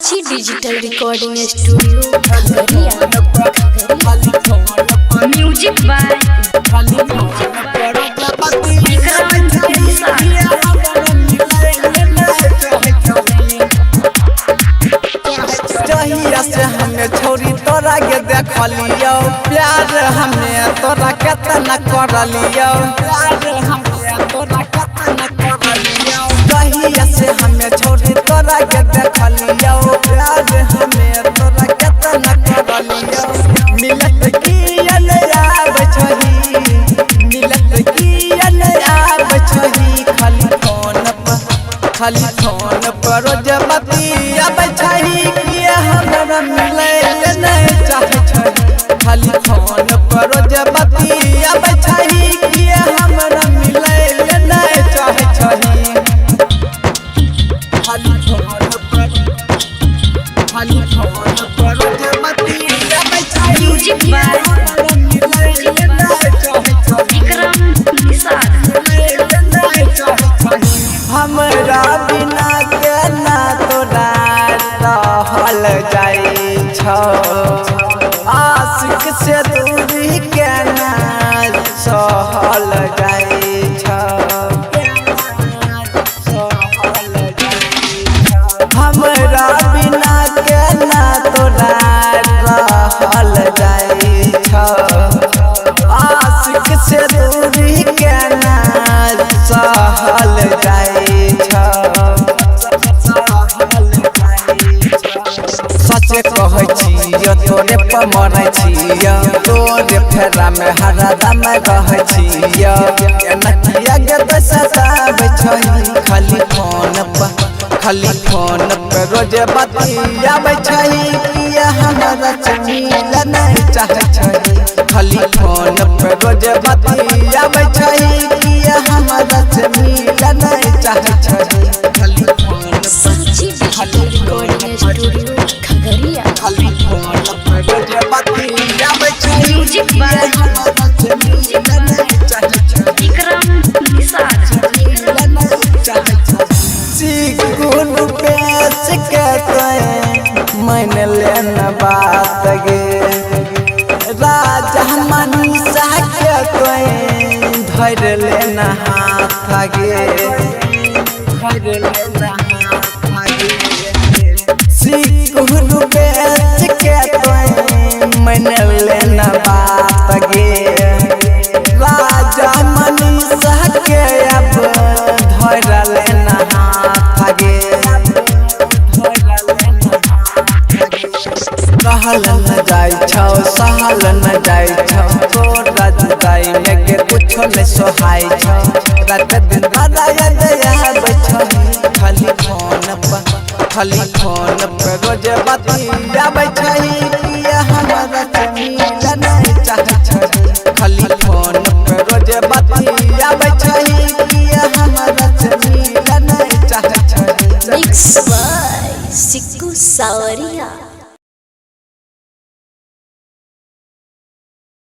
Sakshi digital recording studio Khagaria. Music by जहिया से हमें छोरी तोरा के देखलियो प्यार हमें तोरा केतना करलियो जहिया से हमें छोरी तोरा के देखलियो प्यार हमें तोरा केतना करलियो मिलत कियल आब छही खाली फोन पर रोज बतियाब छही हमरा मिले नहीं चाहे छही खाली फोन पर रोज बतियाब छही हमरा मिले नहीं चाहे छही खाली फोन पर रोज बतियाब छही म्यूजिक बाय हमरा बिना केना तोरा रहल जाइ छौ आशिक से दूरी केना सहल जाइ छौ हमरा बिना केना तोरा रहल जाइ छौ आशिक से दूरी केना सहल जाइ छौ सचे कहै छियो तोरे पर मरै छियो तोरे फेरा में हरदम रहै छियो केना किया गे सताब छही खाली फोन पे रोज बतियाब छही किया हमरा मिल नहीं चाहे छही खाली फोन पे रोज बतियाब छही किया हमरा मिल नहीं चाहे छही खाली साक्षी डिजिटल रिकॉर्डिंग स्टूडियो खगड़िया। खाली फोन पे रोज बतियाब छही म्यूजिक बाय मन लेन बात गे राजा मनीषा के धर लेन हाथ गे सिकुरु बेच के मन लेन बात गे राजा मनीषा के अब धर लेन हाथ गे सहल न जाइ छौ तोरा जुदाई में के कुछो नहीं सोहाय छौ रात दिन बराया आब छही खाली फोन पे रोज बतियाब छही किया हमरा मिल नहीं चाहे छही खाली फोन पे रोज बतियाब छही किया हमरा मिल नहीं चाहे छही। मिक्स बाय सिक्कू सावरिया।